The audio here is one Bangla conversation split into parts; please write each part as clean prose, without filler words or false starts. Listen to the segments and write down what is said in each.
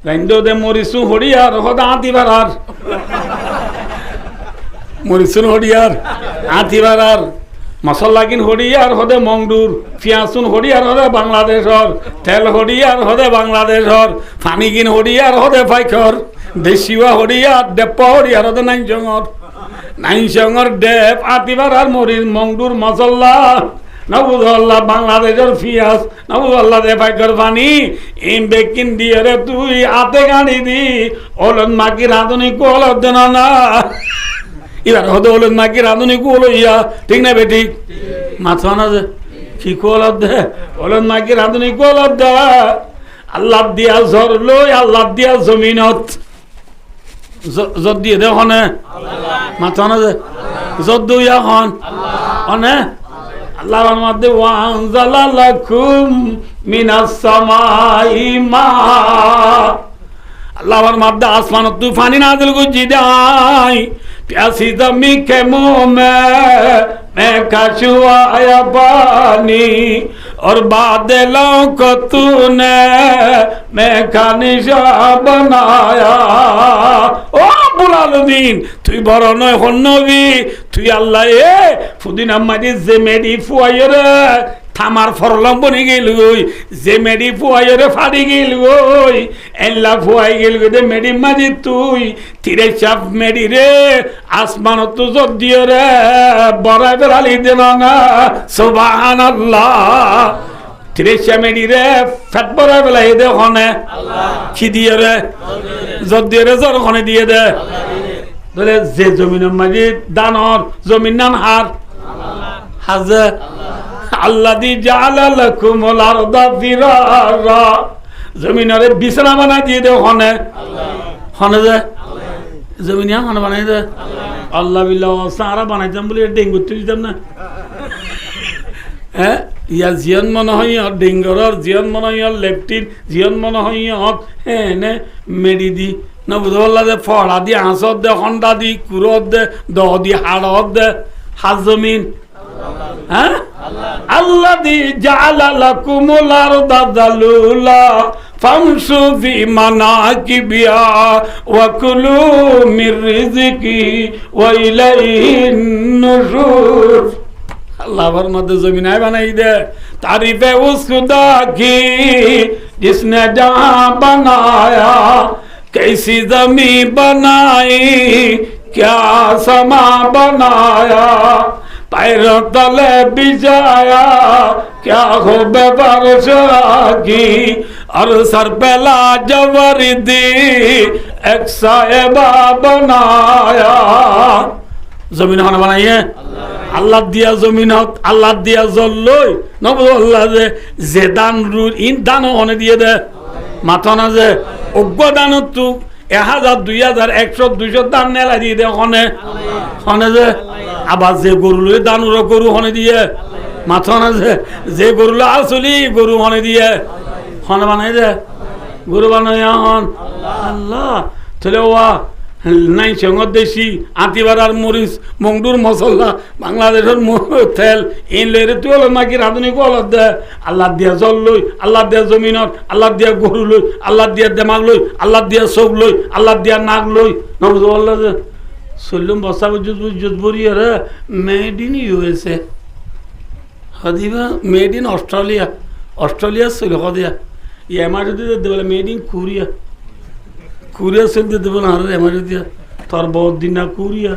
রাইন্দো দে মরিসু হরিয়ার হদা আতি বারার মরিসুন হরিয়ার আতি বারার মশলা কিন হরিয়ার হদে মংডুর পিয়াসুন হরিয়ার হদে বাংলাদেশর তেল হরিয়ার হদে বাংলাদেশর পানি কিন হরিয়ার হদে পাইখর দেশিয়া হরিয়ার দেপ হরিয়ার হদে নাইনজঙর দেব আতি বারার মরিস মংডুর মশলা নবুদল্লাহ বাংলাদেশের পিয়াজ নবুদল্লাহ দে পাইকর পানি ইন বেকিন দিয়ে রে তুই আতে গাড়ি দি ওলন মাকি রাঁধুনি কোলত দেন না এবার হতে ওলন মাকি রাঁধুনি কোল ইয়া ঠিক না বেটি মাথা না যে কি কোলত দে ওলন মাকি রাঁধুনি কোলত দে আল্লাহ দিয়া ঝর লই আল্লাহ দিয়া জমিনত জদ দিয়ে দে হনে মাথা না যে জদ দুইয়া হন হনে আল্লাহর মধ্যে ওয়ানজালা লাকুম মিনাস সামাই মা আল্লাহর মধ্যে আসমানত তু পানি নাযিল করছি দাই প্যাসি জমি কে মুঁহ मैं कछुआ आया पानी और बादलों को तूने मैं का निशा बनाया ও বুলালুদ্দিন তুই বড় নয় হন নবী তুই আল্লাহ এ ফুদিন আমাদের যে মেডি ফুয়াইরে থামার ফরলম বনি গেল গই যে মেডি ফুয়াইরে ফাড়ি গেল গই এল্লা ফুয়াই গেল গই মেডি মাঝি তুই তিরে চাপ মেডি রে আসমান তো জব দিও রে বড়াই বেড়ালি দেন না সুবহানাল্লাহ তিরে চাপ মেডি রে ফেট বড়াই বেলাই দে হনে কি দিয়ে রে জব দিয়ে রে জর হনে দিয়ে দে বলে যে জমিনের মাঝি দানর জমিন নাম হার হাজে আল্লাযী জাআলা লাকুমুল আরদা ফিরারা জমিনরে বিছানা বানাই দিয়ে দে হনে হনে যে জমিনিয়া হনে বানাই দে আল্লাহ বিল্লাহ সারা বানাইতাম বলে ডেঙ্গু তুই দিতাম না হ্যাঁ ইয়া জিয়ন মনে হয় ডেঙ্গরর জিয়ন মনে হয় লেফটিন জিয়ন মনে হয় হ্যাঁ নে মেডি দি না বুঝল্লা দে ফড়া দি হাঁসত দে হন্ডা দি কুরত দে দহ দি হাড়ত দে হাজ জমিন হ্যাঁ আল্লাযী জাআলা লাকুমুল আরদা যালুলা ফামশু ফি মানাকিবিহা ওয়া কুলু মির রিজকি ওয়া ইলাইহিন নুশুর আল্লাহর মধ্যে জমিন আয় বানাই দে তারিফে উস খুদা কি जिसने जहां बनाया कैसी जमी बनाई क्या समा बनाया पैरों तले बिछाया क्या खूब बरसागी और सर पे लाजवर्दी एक साहिबा बनाया जमीन होने बनाई है আল্লাহ দিয়া জমিনত আল্লাহ দিয়া জল লই নবুল্লাহ যে দান রুর ইন দান হনে দিয়ে দে মাথা না যে অজ্ঞ দান তু 1000 2000 100 200 দান নেলা দিয়ে দে হনে হনে যে আবার যে গরু লই দান গরু হনে দিয়ে মাথা না যে গরু আসলি গরু হনে দিয়ে হনে বানাই দে গরু বানাই হন আল্লাহ তাহলে ওয়া নাই সঙ্গত দেশি আতিবারার মরিচ মংডুর মশলা বাংলাদেশের তেল ইন লইরে তুই হলো মাকি রাঁধুনি কলত দে আল্লাহ দিয়া জল লই আল্লাহ দিয়া জমিনত আল্লাহ দিয়া গরু লই আল্লাহ দিয়া দেমাগ লই আল্লাহ দিয়া চোখ লই আল্লাহ দিয়া নাক লই নবুল্লাহ যে চল্লুম বস্তা বুঝুত বরিয়ে রে মেড ইন ইউএসএ হদিবা মেড ইন অস্ট্রেলিয়া চলি হদিয়া এমআর যদি বলে মেড ইন কোরিয়া কুরিয়া চলতে দেবো না হারের এমারি দিয়া তোর বহুত দিন না কুরিয়া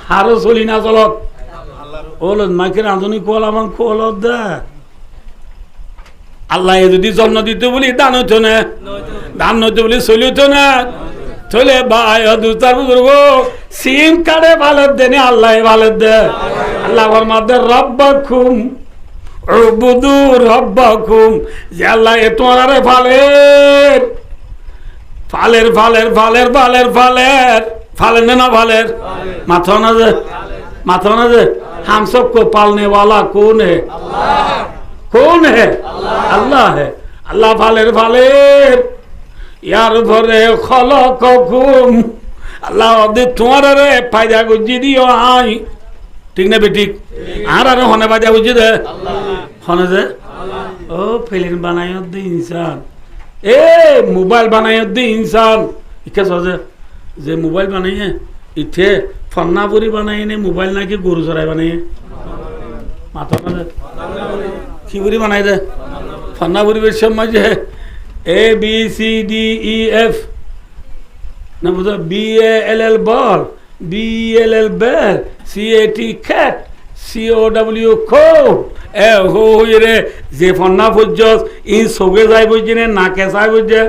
হারও চলি না চলত ওল মাকে রাঁধুনি কল আমার কল দে আল্লাহ যদি জন্ম দিতে বলি দান হইতো না দান হইতে বলি চলি হইতো না চলে ভাই দুটার বুজুর্গ সিম কার্ডে ভালো দেনে আল্লাহ ভালো দে আল্লাহ মধ্যে রব্বাকুম উবুদু রব্বাকুম যে আল্লাহ এ তোমার ফালের ফালের ফালের ফালের ফালের ফালের फालेर ना फालेर माथा ना जे हम सबको पालने वाला कौन है कौन है अल्लाह है अल्लाह फालेर फालेर यार भरे खलककुम अल्लाह दे तुम्हारे फायदा गुजी दियो आई ठीक ना बेटी आर होने फायदा गुजी दे होने दे ओ फिल्म बनायो दे इंसान এ মোবাইল বানাই দি ইনসান ইকে সজে যে মোবাইল বানাইয়ে ইথে ফন্নাপুরি বানাই নে মোবাইল নাকি গরু চড়াই বানাই মাথা না কি বুড়ি বানাই দে ফন্নাপুরি সময় যে A B C D E F না বুঝো B A L L ball B L L bell C A T cat C O W খো এ হো রে যে ফন্না ফুজ্জস ই সোগে যাই বুঝি নে নাকে চাই বুঝে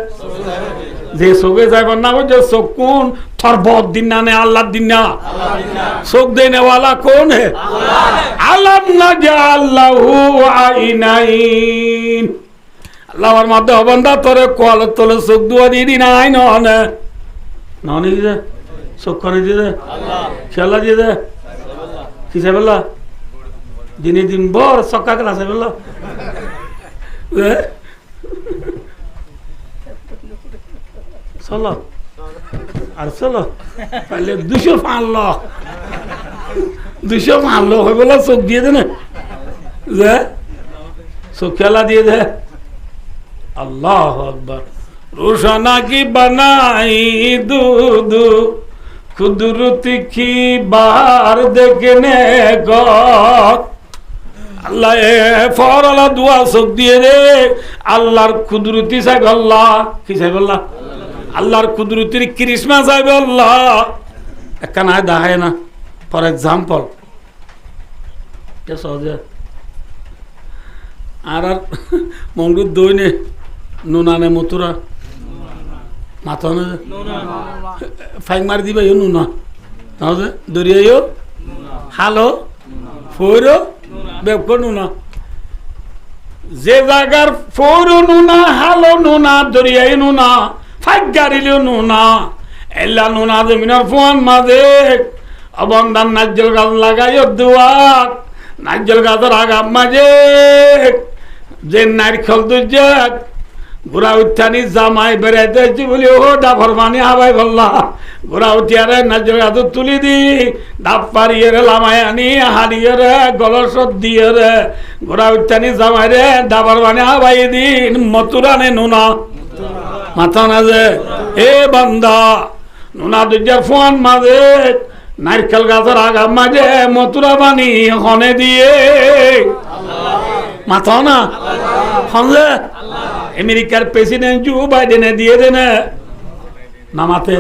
যে সোগে যাই ফন্না বুঝে কোন থরবত দিন না নে আল্লাহ দিন না সোগ দেনে वाला कौन है আলাম না জাল্লাহু আইনাইন আল্লাহর মধ্যে অবন্দা তোরে কল তোলে সোগ দুয়া দি দি নাই ননে ননে দি সোগ করে দি দে আল্লাহ খেলা দি দে কিসে বললা দিনে দিন বড় সক্কা ক্লাসে বললো চলো আর চলো পাইলে 200 ফানলো হয়ে বলো চোখ দিয়ে দে না যে চোখ খেলা দিয়ে দে আল্লাহ আকবার रोशाना की बनाई दूधू कुदरती की बाहर देखने को আল্লাহ ফরলা দোয়া সব দিয়ে রে আল্লাহর কুদরতি সাহেব আল্লাহ কি সাহেব আল্লাহ আল্লাহর কুদরতির কৃষ্ণা সাহেব আল্লাহ একখানা দেখায় না ফর এক্সাম্পল সহজে আর মঙ্গুর দইনে নুনানে মথুরা মাথা না ফাইং মারি দিবা ইউ নুনা তাহলে দরিয়াইও হালো ফোরো বেপকো নুনা যে জায়গার ফোরো নুনা হালো নুনা দরিয়াই নুনা ফাইক গাড়িলেও নুনা এল্লা নুনা জমিনের ফোন মাঝে অবন্দান নাজ্জল গাছ লাগাই দুয়াক নাজ্জল গাছের আগাম মাঝে যে নারকেল দুজাক ঘোরা উঠানি জামাই বেড়াইতে বলি ও ডাফর মানে হাবাই বললা ঘোরা উঠিয়ারে নাজ্জল গাছ তুলি দি ডাব পারিয়ে রে লামাই আনি হারিয়ে রে গলসত দিয়ে রে ঘোরা উঠানি জামাই রে ডাবার মানে হাবাই দি মতুরানে নুনা মাথা না যে এ বান্দা নুনা দুজার ফোন মাঝে নারকেল গাছের আগাম মাঝে মতুরা বানি হনে দিয়ে মাথা না হনলে আমেরিকার প্রেসিডেন্ট জো বাইডেনে দিয়ে দেনে নামাতে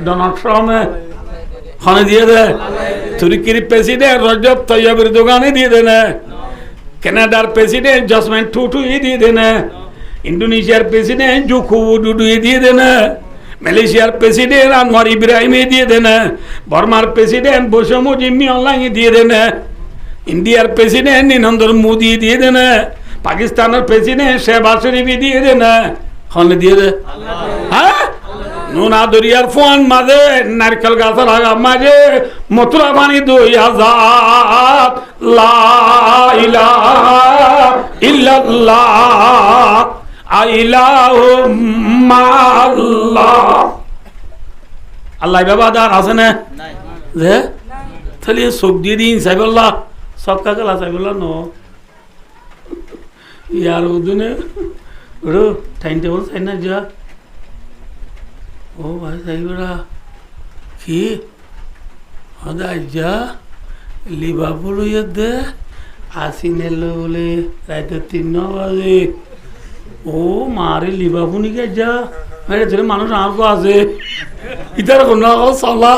ডোনাল্ড ট্রাম্প হনে দিয়ে দে তুর্কির প্রেসিডেন্ট রজব তৈয়ব এরদোগানে দিয়ে দেনে কানাডার প্রেসিডেন্ট জসমিন টুটু দিয়ে দেনে ইন্দোনেশিয়ার প্রেসিডেন্ট জোকো উডুডু দিয়ে দেনে মালয়েশিয়ার প্রেসিডেন্ট আনোয়ার ইব্রাহিম দিয়ে দেনে বর্মার প্রেসিডেন্ট বৈষম্য জিম্মি অনলাইন দিয়ে দেনে ইন্ডিয়ার প্রেসিডেন্ট নরেন্দ্র মোদি দিয়ে দেনে পাকিস্তানের প্রেসিডেন্ট শেহবাজ শরীফ দিয়ে দেনে হলে দিয়ে দে হ্যাঁ নুনা দরিয়ার ফোন মাঝে নারকেল গাছের আগাম মাঝে মথুরা পানি 2000 লা ইলাহা ইল্লাল্লাহ আইলাহু মাল্লাহ আল্লাহ বাবাদার আছে না যে তাহলে সব দিয়ে দিন সাইবুল্লাহ সবকা গলা সাইবুল্লাহ নো ইয়ার উদুনে রো টাইম টেবল চাই না যা ও ভাই সাইবুরা কি হদা যা লিভারপুল দে আসিনেলো বলে রাতে 3 বাজে ও মারে লিভারপুল কে যা আরে তোর মানুষ আমকো আছে ইতার কোন সালা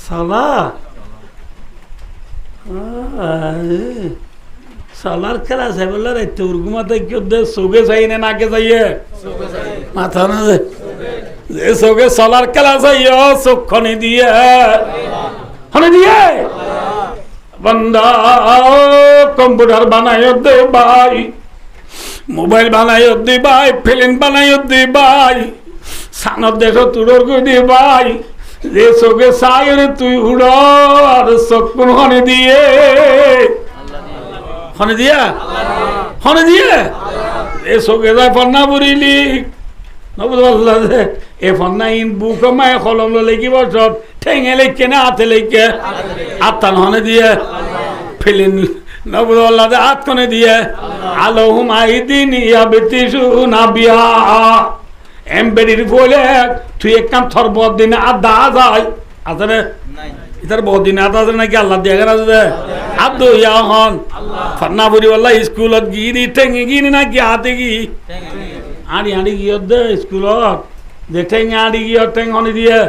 সালা সালার খেলা আছে বললে রাতে উর্গুমাতে কি দে সোগে যাই না নাকে যাইয়ে মাথা না যে সোগে সালার খেলা যাইও চক্ষনে দিয়ে হনে দিয়ে বান্দা কম্পিউটার বানায় দে ভাই মোবাইল বানায় দে ভাই ফিল্ম বানায় দে ভাই সানত দেশ তুড়র করে দে ভাই যে চোখে চাই রে তুই উড় আর চক্ষুন হনে দিয়ে হনে দিয়া হনে দিয়ে এ চোখে যায় ফন্না বুড়িলি নবুল্লাহ এ ফন্না ইন বুক মায় কলম লেখিব সব ঠেঙে লেখে না হাতে লেখে আত্মান হনে দিয়ে ফিল্ম নবুল্লাহ হাত কোনে দিয়ে আলহুম আইদিন ইয়াবতিশুনা বিহা এমবেডির বলে তুই একখান থরবত দিনে আদা যায় আছে রে ইতার বহুত দিন আদা আছে নাকি আল্লাহ দিয়ে গেছে যে আদু ইয়া হন ফান্না বুড়ি বল্লা স্কুলত গিয়ে ঠেঙে গিয়ে নাকি হাতে গি আড়ি আড়ি গিয়ে দে স্কুলত যে ঠেঙে আড়ি গিয়ে ঠেং হনি দিয়ে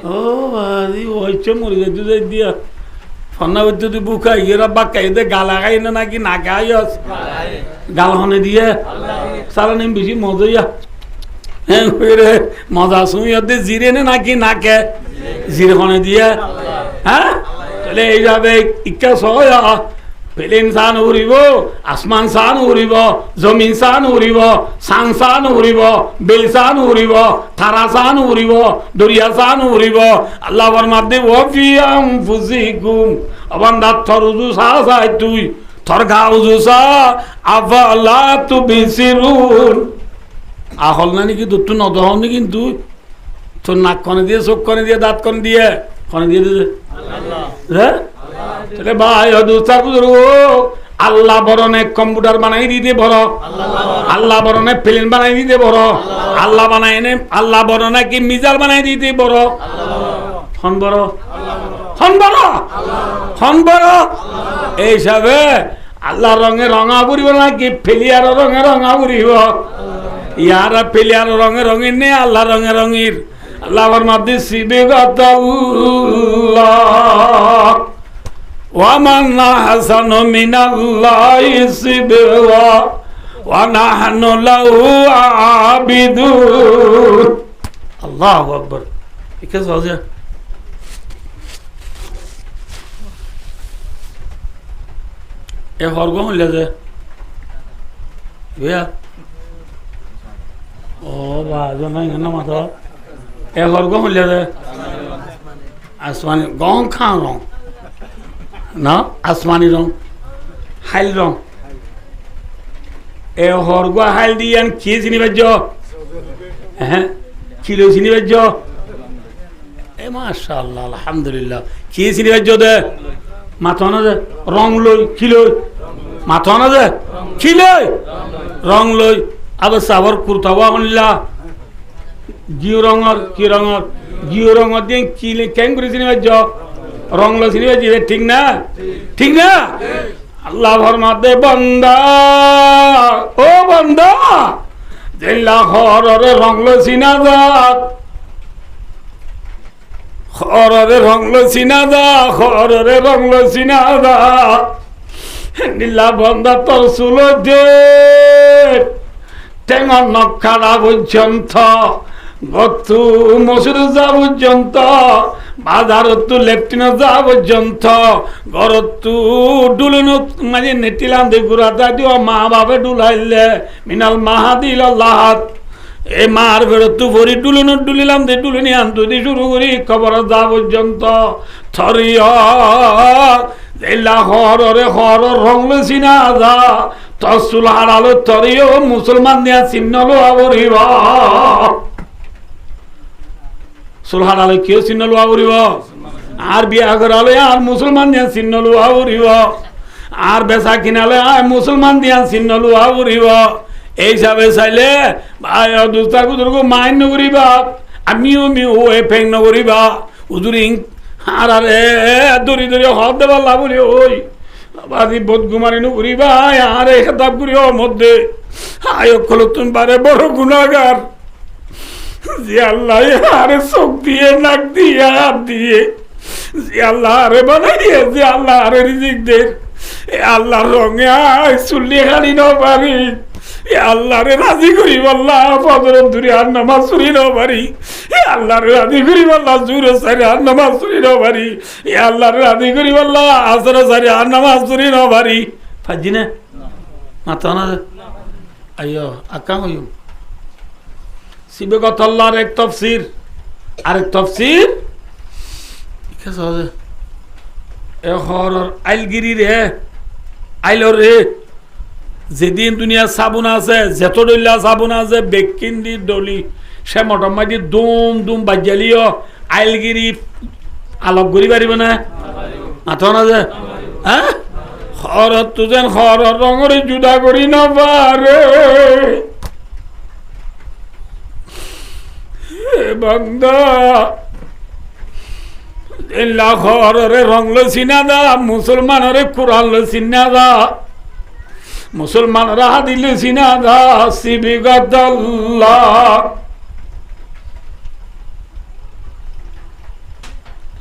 ও ভাই ওইছে মরে যেতে দিয়া ফন্না হইতে তুই বুকাই এরা বাক্কাই দে গালা খাই না নাকি না খাই গাল হনে দিয়ে সারা নিম বেশি মজাইয়া হ্যাঁ রে মজা শুই দে জিরে নে নাকি নাকে জিরে হনে দিয়ে হ্যাঁ তাহলে এইভাবে ইচ্ছা সয়া প্লেন সান উড়িব আসমান সান উড়িব জমিন সান উড়িব সাং সান উড়িব বেল সান উড়িব থারা সান উড়িব দরিয়া সান উড়িব আল্লাহ ফরমাতে ওয়াফিয়াম ফুজিকুম অবান্দা থরুজু সা সাই তুই থর গাউজু সা আফালা তুবিসিরুন আহল না নাকি দুটো নদহনি কিন্তু তোর নাক কনে দিয়ে চোখ কনে দিয়ে দাঁত কনে দিয়ে কনে দিয়ে দিছে হ্যাঁ তাহলে ভাই আল্লাহ বরণে কম্পিউটার বানাই দিতে বড় আল্লাহ বরণে প্লেন বানাই দিতে বড় আল্লাহ বানাই এনে আল্লাহ বরণে কি মিজাল বানাই দিতে বড় হন বড় হন বড় হন বড় এই হিসাবে আল্লাহ রঙে রঙা পুরিব নাকি ফেলিয়ার রঙে রঙা পুরিব ইয়ারা ফেলিয়ার রঙে রঙের নেই আল্লাহ রঙে রঙের আল্লাহ আমার মাধ্যমে সিবেগত ومن أحسن من الله صبغا ونحن له عابدون الله أكبر كيف هذا এ হরগম লেজে বিয়া ও বাজো নাই না মাথা এ হরগম লেজে আসমানি গং খান রং না আসমানি রং হাইল রং এ হরগা হাইল দিয়ান কি চিনি বাজ্য হ্যাঁ কিলো চিনি বাজ্য এ মাশাআল্লাহ আলহামদুলিল্লাহ কি চিনি বাজ্য দে মাথা না দে রং লই কিলো মাথা না দে কিলো রং লই আবার সাবর কুরতাওয়া হনলা জিও রঙর কি রঙর জিও রঙর দিয়ে কিলে কেন করে চিনি বাজ্য রং লো চিনি বাজ্য ঠিক না ঠিক না আল্লাহ ফরমাতে বান্দা ও বান্দা জেলা হররে রং লো চিনা যাক হররে রং লো চিনা যা হররে রং লো চিনা যা নীলা বান্দা তোর চুলো দে টেঙর নখাড়া পর্যন্ত গতু মসুর যা পর্যন্ত বাজারতু লেফটিন যা পর্যন্ত ঘরতু ডুলুনু মাঝে নেটিলাম দে গুড়াটা দিও মা বাপে ডুলাইলে মিনাল মাহাদিল আল্লাহাত এ মার বেরোতু ভরি ডুলুনু ডুলিলাম দে ডুলিনি আনতু দি শুরু করি খবর যা পর্যন্ত থরিয়া এলা হররে হর রংলে চিনা যা তসুল হারালো থরিও মুসলমান দিয়া চিহ্নলো আবরিবা সুলহান আলো কেউ চিহ্ন লোয়া উড়িব আর বিয়া করালে আর মুসলমান দিয়া চিহ্ন লোয়া উড়িব আর বেচা কিনালে আর মুসলমান দিয়া চিহ্ন লোয়া উড়িব এই হিসাবে চাইলে ভাই দুস্তার কুদুরকু মাইন নকরিবা আমিও ও এ ফেং নকরিবা উজুরি আর আরে দরি দরি হদ দেবার লাভ ওই বাদি বোধ গুমারি নকরিবা আর এ খেতাব করিও মধ্যে আয় খোলো তুমি বারে বড় গুণাগার যে আল্লাহ আরে চোখ দিয়ে নাক দিয়ে হাত দিয়ে যে আল্লাহ আরে বানাইয়ে যে আল্লাহ আরে রিজিক দে আল্লাহর রঙে আয় চুল্লি খালি ন পারি আল্লাহরে রাজি করি বললা ফজর ধরে আর নামাজ চুরি ন পারি আল্লাহরে রাজি করি বললা জুর সারি আর নামাজ চুরি ন পারি আল্লাহরে রাজি করি বললা আসর সারি আর নামাজ চুরি ন পারি ফাজি না মাথা না আইয়ো আকাম হইম সিবেগত আল্লাহর এক তফসির আরেক তফসির এ হরর আইলগিরি রে আইল রে যেদিন দুনিয়া সাবুন আছে যেত ডলিয়া সাবুন আছে বেকিন্দি ডলি সে মোটামুটি দুম দুম বাজ্যালিও আইলগিরি আলোক করি পারিব না মাথা না যে হ্যাঁ খরত তো যেন খর রঙরে জুদা করি না পারে বান্দা খরে রং লো চিনা দা মুসলমানরে কোরআন লো চিনা দা মুসলমানরা হাদিল চিনা দা সিবিগত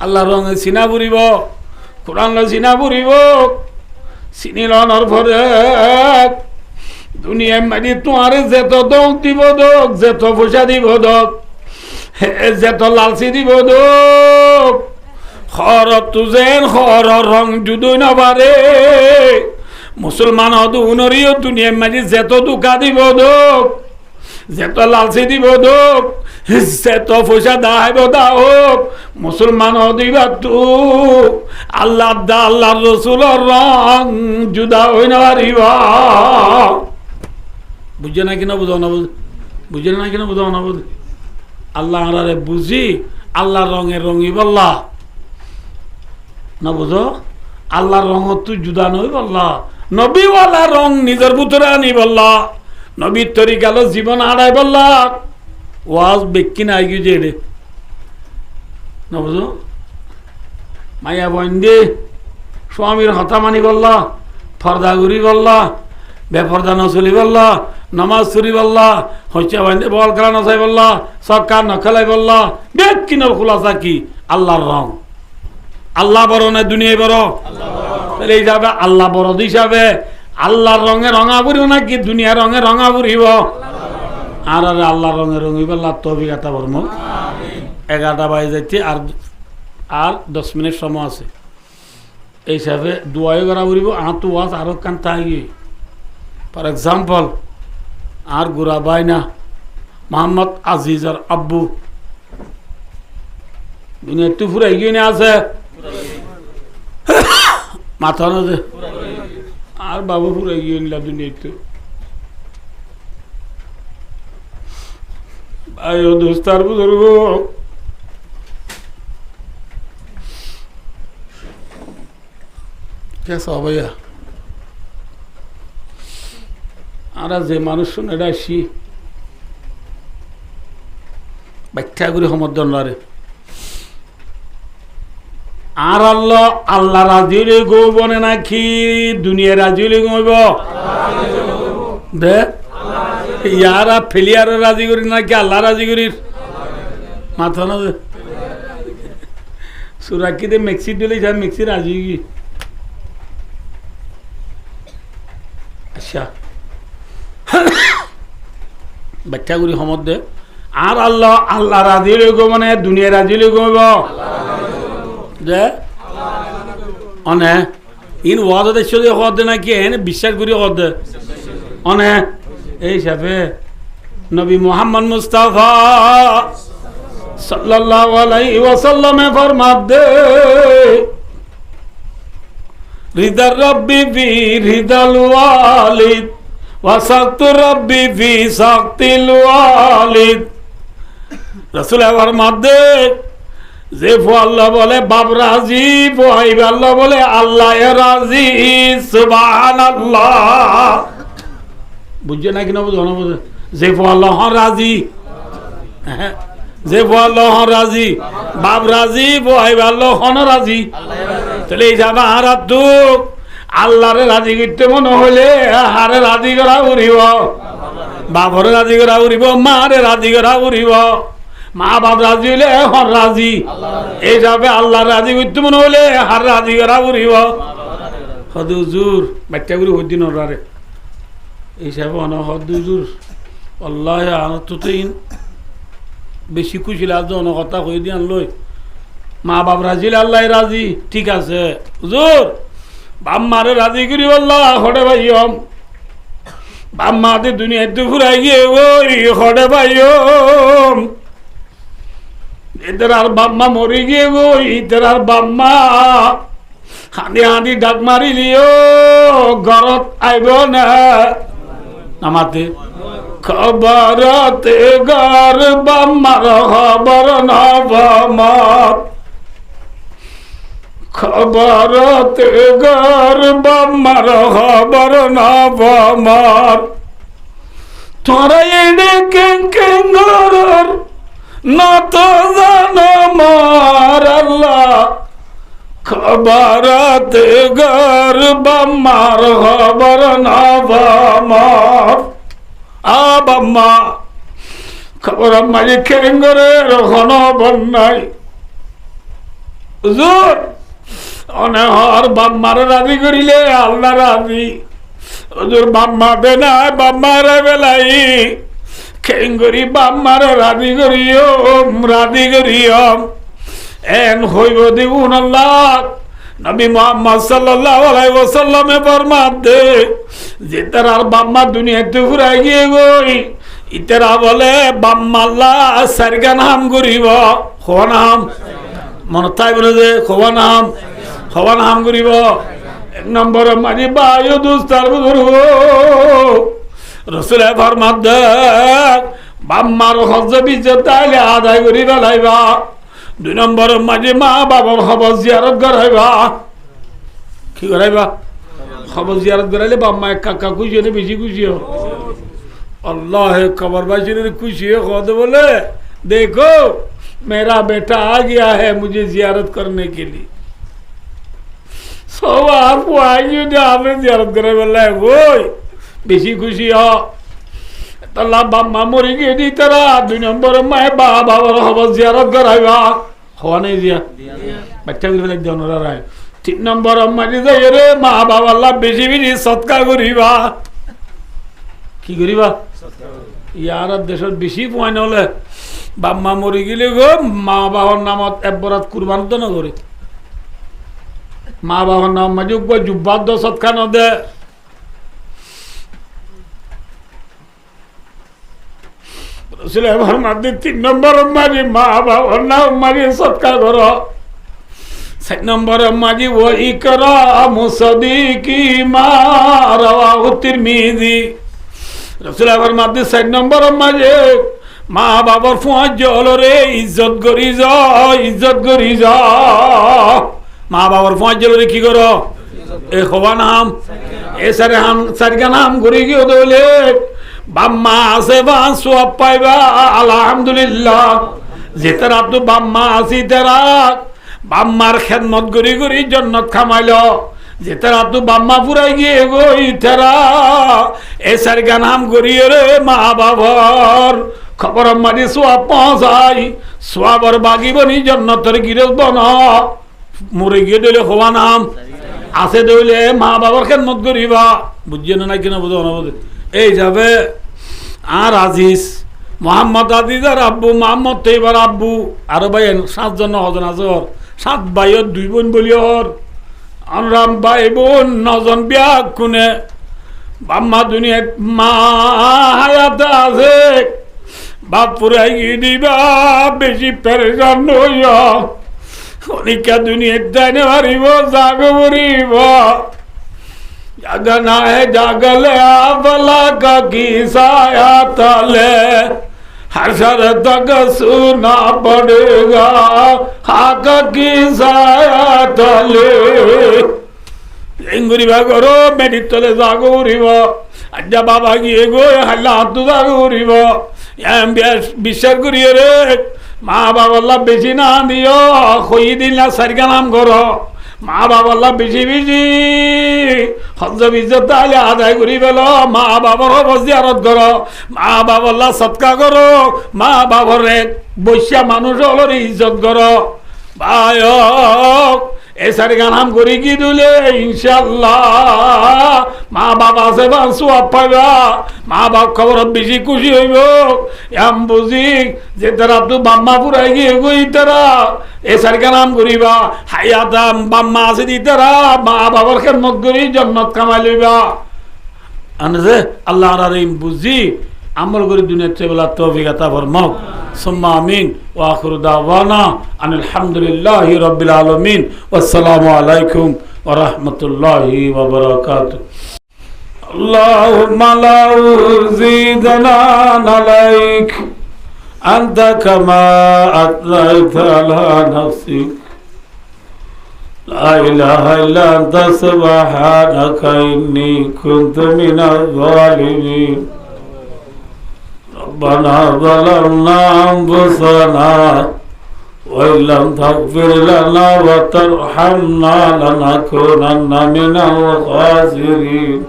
আল্লাহ রঙে চিনা বুড়িব কোরআন চিনা বুড়িব চিনিলনৰ ভরে দুনিয়ায় মারি তোমার যেত দক দিব দক যেত পয়সা দিব দক যেত লালচি দিব দক খরত তুজেন খর রং জুদুই নবারে মুসলমান উনরিও দুনিয়ায় মারি যেত দুকা দিব দক যেত লালচি দিব দক যেত পয়সা দাইব দাওক মুসলমান দিবা তু আল্লাহ দা আল্লাহ রসুলের রং জুদা হই না পারিবা বুঝে না কিনা বুঝাও না বুঝে না কিনা বুঝাও না বুঝ আল্লাহ আরে বুঝি আল্লাহ রঙের রঙই বললা না বুঝো আল্লাহর রঙ তুই জুদা নই বললা নবীওয়ালা রং নিজের ভিতরে আনি বললা নবীর তরি গেল জীবন আড়াই বললা ওয়াজ বেক্কি নাই গিয়ে যে না বুঝো মাইয়া বন্দে স্বামীর হতা মানি বললা ফর্দা গুড়ি বললা বেফর্দা নচলি বললা নমাজ চুরি বললা হইচা বন্দে বল খেলা নচাই বললা সক্কা নখেলাই বললা বেক্কিনের খোলাসা কি আল্লাহর রং আল্লাহ বড় না দুনিয়ায় বড় তাহলে এই যাবে আল্লাহ বড় হিসাবে আল্লাহর রঙে রঙা পড়িব নাকি দুনিয়ার রঙে রঙা পড়িব আর আরে আল্লাহ রঙে রঙিব আল্লাহ তৌফিক আতা বর্ম 11টা বাজে যাইতে আর 10 মিনিট সময় আছে এই হিসাবে দোয়াই করা পড়িব তো ওয়াজ আরো কান তাই ফর এক্সাম্পল আর গুড়া বাইনা মোহাম্মদ আজিজর আব্বু দুনিয়া একটু ফুরাই গিয়ে আছে মাথা না যে আর বাবু ফুরাই গিয়ে নিলাম দুনিয়া একটু আয়ো দোস্তার বুজুর্গ কেসা ভাইয়া আর যে মানুষ শুনে এটা আসি ব্যাখ্যা করে সমর্থন রে আর আল্লাহ আল্লাহ রাজিলে গো বনে নাকি দুনিয়া রাজিলে গইব দে ইয়ারা ফেলিয়ার রাজি করি নাকি আল্লাহ রাজি করির মাথা না সুরাকি দে মেক্সি দিলে যা মেক্সি রাজি কি আচ্ছা ব্যাখ্যা করি সমত দে আর আল্লাহ আল্লাহ রাজি লইব মানে দুনিয়া রাজি লইব যে অনে ইন ওয়াদ দেশ হদ নাকি এনে বিশ্বাস করি হদ অনে এই হিসাবে নবী মুহাম্মদ মুস্তাফা সাল্লাল্লাহু আলাইহি ওয়াসাল্লামে ফরমাত দে রিদার রব্বি ফি রিদাল ওয়ালিদ ওয়াসাকতু রব্বি ফি সাকতিল ওয়ালিদ রাসূল ফরমাত দে যে আল্লাহ বলে বাপ রাজি ভাই আল্লাহ বলে আল্লাহ রাজি সুবহানাল্লাহ বুঝছে না কিনা বুঝো না বুঝে যে আল্লাহ রাজি যে আল্লাহ রাজি বাপ রাজি ভাই আল্লাহ হন রাজি তাহলে এই যাবা আর তো আল্লাহরে রাজি করতে মনে হলে হারে রাজি করা উড়িব বাপরে রাজি করা উড়িব মারে রাজি করা উড়িব মা বাপ রাজি হইলে হর রাজি এই যাবে আল্লাহ রাজি করতে মনে হলে হার রাজি করা উড়িব হদুজুর বাচ্চা গুলো হদিন ওরারে এইসব হদুজুর আল্লাহ আনততেই বেশি খুশি লাগছে অনেক কথা কই দিয়ে আনলই মা বাপ রাজি আল্লাহ রাজি ঠিক আছে হুজুর বাপ মারে রাজি করি আল্লাহ হটে ভাইয়ম বাপ মাতে দুনিয়াতে ঘুরাই গিয়ে ওই হটে ভাইয়ম এদের আর বাম্মা মরি গিয়ে গই এদের আর বাম্মা হাঁদি হাঁদি ডাক মারিলিও ঘরত আইব না আমাতে খবরতে গর বাম্মার খবর নবমত খবরতে গর বাম্মার খবর না বামার তোরা এনে কেঙ্গর না তো জানো মার আল্লাহ খবরতে গর বাম্মার খবর না বামার আ বাম্মা খবর মাঝে কেঙ্গরে রখন বন্যাই হুজুর অনেহর বাম্মার রাজি করিলে আল্লাহ রাজি হুজুর বাম্মা বেনাই বাম্মারে বেলাই খেঙ্গরি বাম্মারে রাজি করিও এন হইব দিবুন আল্লাহ নবী মুহাম্মদ সাল্লাল্লাহু আলাইহি ওয়াসাল্লামে ফরমাতে যে তার বাম্মা দুনিয়াতে ঘুরাই গিয়ে গই ইতারা বলে বাম্মা আল্লাহ সারগা নাম করিব খোয়া নাম মনে তাই বলে যে খোয়া নাম করিব এক নম্বর মাঝি বায়ু দুস্তার বুজুর্গ রসুলে ফরমাত দেখ বাম্মার হজ বিজত তাইলে আদায় করি বেলাইবা দুই নম্বর মাঝে মা বাবার খবর জিয়ারত করাইবা কি করাইবা খবর জিয়ারত করাইলে বাম্মা এক কাকা খুশি হলে বেশি খুশি हो अल्लाह खबर बाजी खुशी है खुद बोले देखो मेरा बेटा आ गया है मुझे जियारत करने के लिए सब आपको आइए जो आपने जियारत करे बोला है वो बेसी खुशी हो तल्ला बाम्मा मरी गई दी तरह दो नंबर में बाबा और खबर जियारत कराएगा हुआ नहीं दिया बच्चा भी लग जाओ ना रहा है तीन नंबर अम्मा जी से ये माँ बाबा अल्लाह बेसी भी सत्कार करीबा কি করিবা ইয়ার দেশের বেশি পয়ন হলে বাম্মা মরি গেলে গো মা বাবার নামত একবরাত কুরবান তো না করে মা বাবার নাম মাঝে জুব্বাদ সৎখান দে তিন নম্বর মাঝে মা বাবার নাম মাঝে সৎকার করো চার নম্বর মাঝে ওই করা মুসাদিকি মা রাওয়াহু তিরমিজি রসুল আবার মাদ্দে 4 নম্বর মাঝে মা বাবার ফুয়াজ জলরে ইজ্জত করি যা মা বাবার ফুয়াজ জলরে কি করো এ খোবা নাম এ সারগা নাম করি গিয়ে দলে বাম্মা আছে বা সব পাইবা আলহামদুলিল্লাহ যে তারা তো বাম্মা আছি তারা বাম্মার খেদমত করি জান্নাত খামাইল যে তারা তো বাম্মা পুরাই গিয়ে গই তারা এ সারগা নাম করিয়ে রে মা বাবার খবর মারি সোয়াব পৌঁছাই সোয়াবর বাগি বনি জন্নতর গিরজ বন মরে গিয়ে দিলে হওয়া নাম আছে দইলে মা বাবার খেদমত করিবা বুঝছে না কিনা বুঝো না বুঝে এই যাবে আর আজিজ মোহাম্মদ আজিজ আর আব্বু মোহাম্মদ তৈবার আব্বু আরো ভাই 7 জন 9 জন আজর 7 ভাইয়ের 2 বোন বলিওর আনরাম ভাই বোন 9 জন বিয়া কোনে বাম্মা দুনিয়া মা হায়াত আছে বাপ পুরাই গিয়ে দিবা বেশি পেরেশান হইয়া অনেকা দুনিয়ার দাইনে হারিব জাগ মরিব জাগা না হে জাগলে আবলা কি সায়া তলে हर तक सुना पड़ेगा हाक की साया तले इंगुरी करो मेरी तले जागोरीब अज्जा बाबा गए गो हल्ला तू जागोरीब বিশ্বাস করিয়ে রে মা বাবা বেশি না দিও কই দিন না সারিকা নাম করো মা বাবা বেশি বেশি হজ বিজত তাহলে আদায় করি পেল মা বাবার জিয়ারত করো মা বাবা সৎকা করো মা বাবার বৈশ্যা মানুষ হলরে ইজ্জত করো ভাই এ সারিকা নাম করি কি দিলে ইনশাল্লাহ মা বাবা আছে সোয়াব পাইবা মা বাপ খবরত বেশি খুশি হইব এম বুঝি যে তারা তো বাম্মা পুরাই গিয়ে গই তারা এ সারিকা নাম করিবা হায়াতাম বাম্মা আছে দি তারা মা বাবার খেদমত করি জান্নাত কামাই লইবা আনছে আল্লাহ আর বুঝি আমল করে দুনিয়ার চেবেলা তৌফিক আতা ফরমাও সুম্মা আমিন ওয়া আখিরু দাওয়ানা আনিল হামদুলিল্লাহি রাব্বিল আলামিন ওয়াসসালামু আলাইকুম ওয়া রাহমাতুল্লাহি ওয়া বারাকাতুহু আল্লাহুম্মা লা উযিদানা আলাইক আনতা কামা আতলাইতা আলা নাফসিক لا إله إلا أنت سبحانك إني كنت من الظالمين ربنا ظلمنا أنفسنا وإن لم تغفر لنا وترحمنا لنكونن من الخاسرين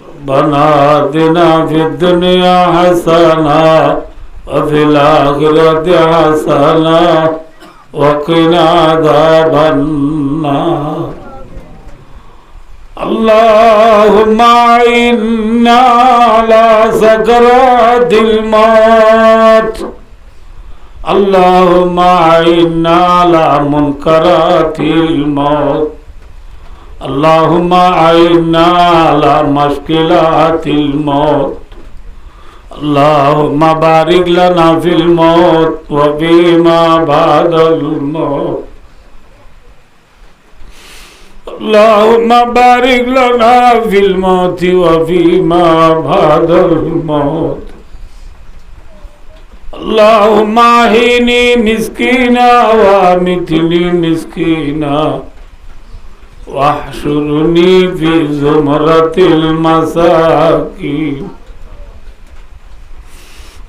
ربنا آتنا في الدنيا حسنة وفي الآخرة حسنة وقنا عذاب النار اللهم إنا على سكرات الموت اللهم إنا على منكرات الموت اللهم إنا على مشكلات الموت اللهم بارك لنا في الموت وفيما بعد الموت اللهم بارك لنا في الموت وفيما بعد الموت اللهم أحيني مسكينا وأمتني مسكينا واحشرني في زمرة المساكين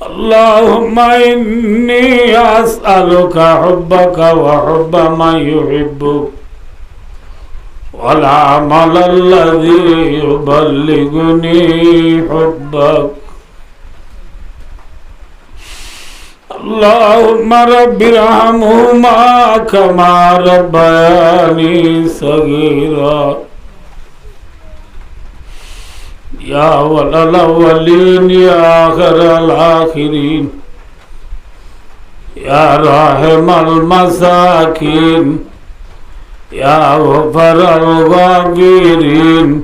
اللهم إني أسألك حبك وحب من يحبك والعمل الذي يبلغني حبك اللهم رب ارحمهما كما ربياني صغيرا يا أول الأولين يا آخر الآخرين يا راحم المساكين يا غفر الغافرين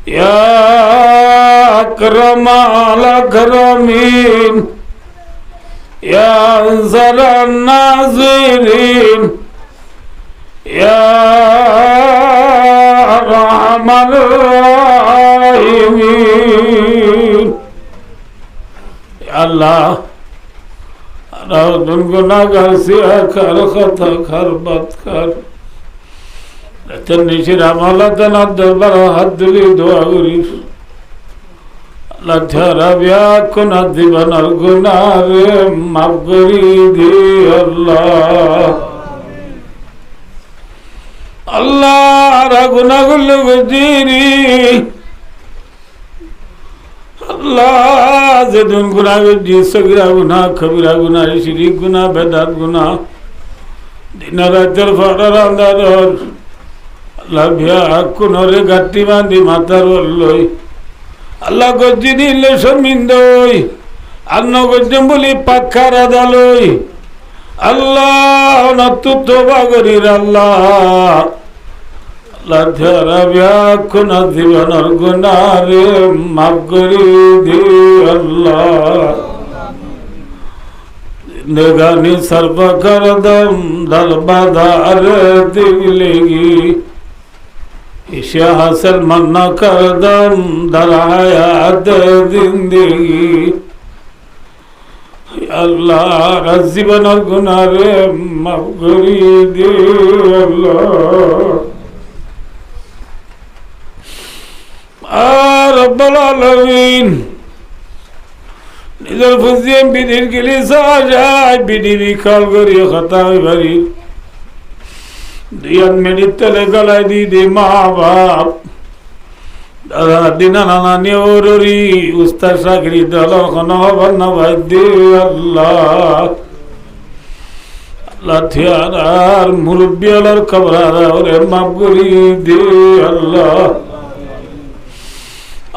يا أكرم الأكرمين يا أنصر الناصرين يا أرحم الراحمين يا الله রাউদুন গুনাহগার সিয়াকার খাতাকার বাদকার রাতের নিশির আমালাতে না দরবার হাত দিলি দোয়া করিস আল্লাহ ধারা ব্যাকুন জীবনের গুনাহে মাফ করি দি আল্লাহ আল্লাহ রা গুনাহগুলো গজিরি আল্লাহ যেদিন গুনাহ গজি সগীরা গুনাহ কবিরা গুনাহ শিরিক গুনাহ বেদাত গুনাহ দিন রাতের ফরার আন্দার আল্লাহ ব্যাকুন রে গাটি বাঁধি মাথার লই আল্লাহ গজি দিলে শর্মিন্দই আন্ন গজম বলি পাখার আদালই আল্লাহ নতু তোবা করির আল্লাহ আল্লাহ ধারা ব্যাকুন জীবনের গুনাহে মাফ করি দি আল্লাহ জিন্দগানি সর্ব কর দম দরবাদার দিলেগি इसे हासिल मन कर दम दर हयात जिंदगी अल्लाह जीवन और गुनाह रे माफ करी दे अल्लाह रब्बुल आलमीन निजर फुजियम बिदिर के लिए साजाय बिदी विकाल करी खता भरी दियन मेरी तले गलाई दी दे माँ बाप दादा दिना नाना नेवरी उस्ताद शागिरी दलाल खाना बनना भाई दे अल्लाह अल्लाह थियारार मुरब्बी अलर कबरारा और माफगरी दे अल्लाह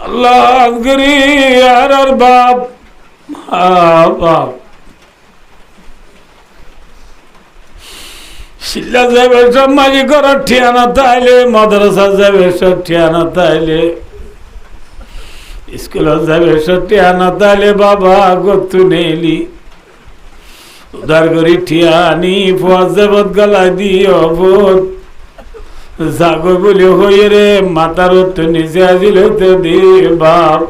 अल्लाह गरी यार बाप बाप শিল্লা যাবে সব মাঝি করার ঠিয়ানা তাইলে মাদ্রাসা যাবে সব ঠিয়ানা তাইলে স্কুল যাবে সব ঠিয়ানা তাইলে বাবা গতু নেলি উদার করি ঠিয়ানি ফজবত গলা দিও বোধ জাগো বলে হয়ে রে মাতার তো নিজে আজিল তো দে বাপ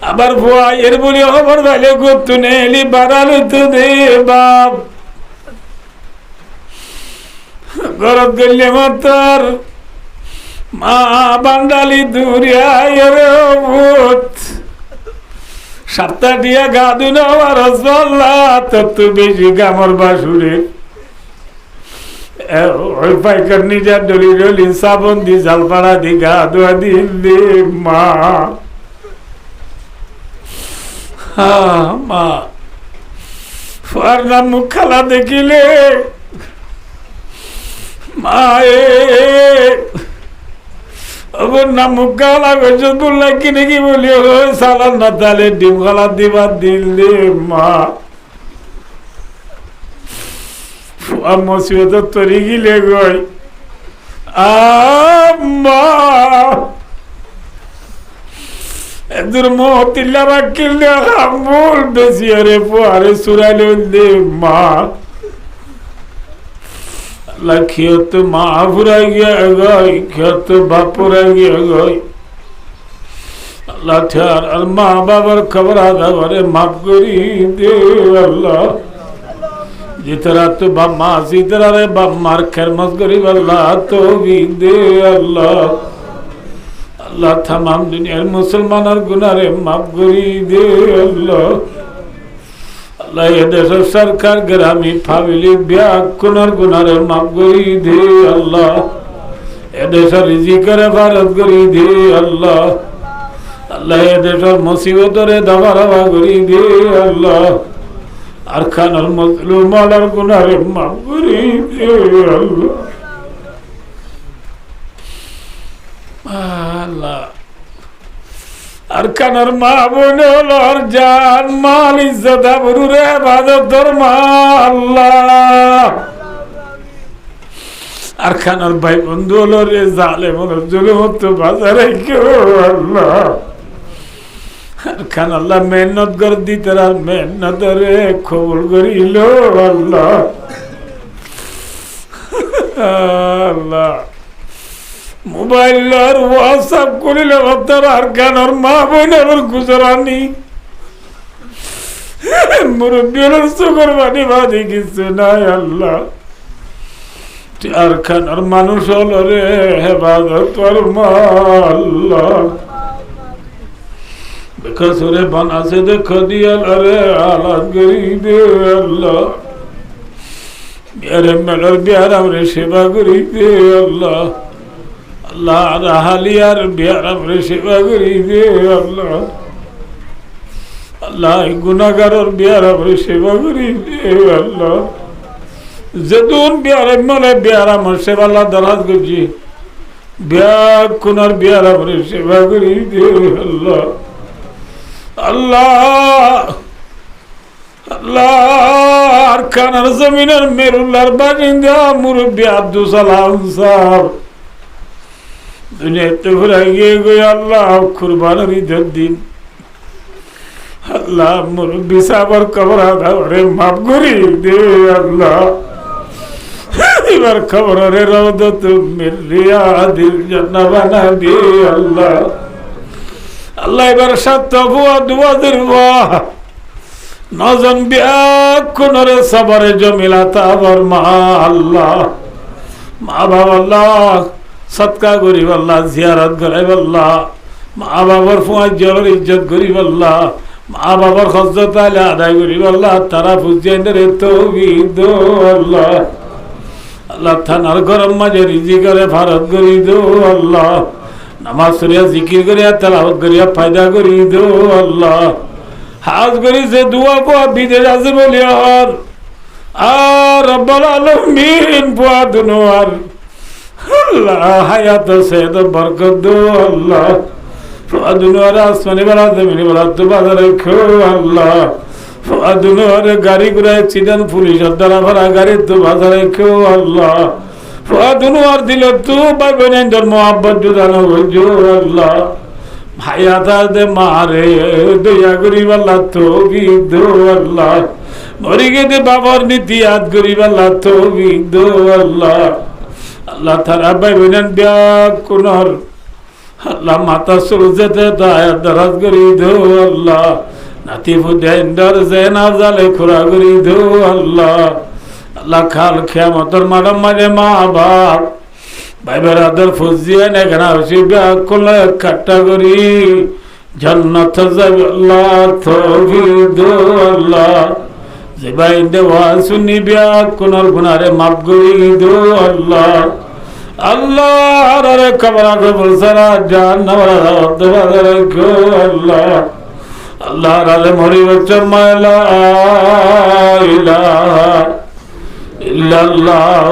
আবার ভুয়া এর বলে খবর পাইলে গতু নেলি বাড়ালে তো দে বাপ ঘরত গেলে মাতার মা বান্ডালি দূরিয়ায় রে ভূত 7টা দিয়া গা দুন আমার হসপাল্লা তত বেশি গামর বাসুরে ওই পাইকার নিজের ডলি ডলি সাবন দি জালপাড়া দি গা ধোয়া দিলে মা মা ফার মুখ খালা দেখিলে মা ওর নাম মুখ খালা গেছে বললাই কিনে কি বলি ও সালান না তাহলে ডিম খালা দিবার দিলে মা মসিবত তরি গিলে গই আম্মা এদুর মহতিল্লা বাকিল্লা আমুল বেশি আরে পোয়ারে সুরাইলে দে মা আল্লাহ খেয়ত মা ফুরাই গিয়া গই খেয়ত বাপ ফুরাই গিয়া গই আল্লাহ ঠার আর মা বাবার খবর আদাবারে মাফ করি দে আল্লাহ जितरा तो बाप माँ सीतरा रे बाप मार खैर मत गरीब अल्लाह तो भी दे अल्लाह अल्लाह तमाम दुनिया मुसलमान और गुनारे माफ करी दे अल्लाह अल्लाह ये देश सरकार ग्रामी फाविली ब्याह कुनर गुनारे माफ करी दे अल्लाह ये देश रिजी करे भारत करी दे अल्लाह अल्लाह ये देश मुसीबत रे दवा रवा करी दे अल्लाह আরখানার মজলুম আলার গুনারে মাফ করি দে আল্লাহ আল্লাহ আরখানার মা বোন হলোর জান মাল ইজ্জত আবরু রে ইবাদত ধর্ম আল্লাহ আরখানার ভাই বন্ধু হলো রে জালেম হলো জুলুম তো বাজারে কেউ আল্লাহ খান আল্লাহ মেহনত কর দি তারা মেহনত রে কবুল করিল আল্লাহ আল্লাহ মোবাইল আর হোয়াটসঅ্যাপ করিল তার আর গানর মা বোনের গুজরানি মুরব্বীর চোখের বাড়ি বাদি কিছু নাই আল্লাহ আর খানার মানুষ হল রে হেফাজত মা আল্লাহ कसुरे बना से देखो दिया अरे आलाद गरीब अल्लाह मेरे मेलर प्यारा मेरे सेवा गरीब अल्लाह अल्लाह रहालियार प्यारा मेरे सेवा गरीब अल्लाह अल्लाह गुनाहगार और प्यारा मेरे सेवा गरीब अल्लाह जदून प्यारे मेरे प्यारा मेरे सेवा अल्लाह दराज गुजी ब्याह कुनर प्यारा मेरे सेवा गरीब अल्लाह अल्लाह अल्लाह अरकानर जमीनर मेरुल्लार बाजिंदा मुरब्बी अब्दुल सलाम साहब दुनिया तो फुराइए गए अल्लाह कुर्बान ईदर दिन अल्लाह मुरब्बी साहब और कबर आधा रे माफ करी दे अल्लाह इबार खबर रे रौदत मिल रिया दिल जन्ना बना दे अल्लाह अल्लाह इबार सत्य बुआ दुआ दिलवा नजन बिया कुनरे सबरे जमिला ताबर मा अल्लाह मा बाबा अल्लाह सदका गरीब अल्लाह जियारत गरीब अल्लाह मा बाबर फुआ जलर इज्जत गरीब अल्लाह मा बाबर खज्जत आले आदाय गरीब अल्लाह तारा फुजेन रे तौहीद दो अल्लाह अल्लाह थानार गरम माजे रिजी करे भारत गरी दो अल्लाह नमाज सुरिया जिकिर करिया तलावत करिया फायदा करी दो अल्लाह हाथ करी से दुआ को बीदे जासे बोलिया और रब्बुल आलमीन बुआ दुनवार अल्लाह हयात से तो बरकत दो अल्लाह बुआ दुनवार आसमानी वाला जमीनी वाला तो बाजा रखो अल्लाह बुआ दुनवार गाड़ी गुरा एक्सीडेंट पुलिस द्वारा भरा गाड़ी तो बाजा रखो अल्लाह दुनुआर दिल तू भाई बहन मोहब्बत जुदाना जो अल्लाह हायाता दे मारे दया गरीब अल्लाह तो भी दो अल्लाह मरी गए दे बाबर नीति याद गरीब अल्लाह तो भी दो अल्लाह अल्लाह थारा भाई बहन ब्या कुनर अल्लाह माता सुरजते दाया दराज गरी दो अल्लाह नाती फुदेंदर जैनाब जाले खुरा गरी दो अल्लाह আল্লাহ খাল খেয়ামতর মাডম মাঝে মা বাপ ভাই বেড়াদের ফুজিয়ে এখানে হসি ব্যাকুল কাট্টা করি জান্নাত যাবে আল্লাহ তৌফিক দো আল্লাহ যে ভাই দেওয়া শুনি ব্যাকুলর গুনারে মাফ করি দো আল্লাহ আল্লাহ রে কবরা কবর সারা জান্নাত দরবারে গো আল্লাহ আল্লাহ রে মরি বচ্চা মালা ইলাহা ইল্লাল্লাহ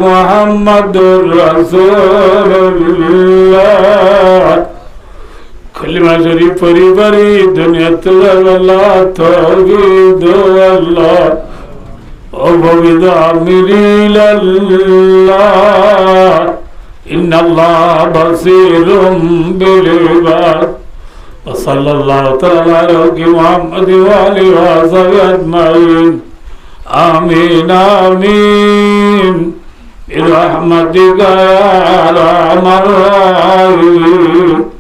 মুহাম্মাদুর রাসূলুল্লাহ কলিমা শরীফ পরিবারি দুনিয়াতে আল্লাহ তৌহিদ আল্লাহ ও ভবিদ আমিরিল্লাহ ইন্নাল্লাহ বাসীরুম বিল ইবাদ ওয়া সাল্লাল্লাহু তাআলা আলা মুহাম্মাদি ওয়া আলিহি ওয়া সাহবিহি আজমাইন আমিন আমিন বিরহমাতিকা ইয়া আরহামার রাহিমিন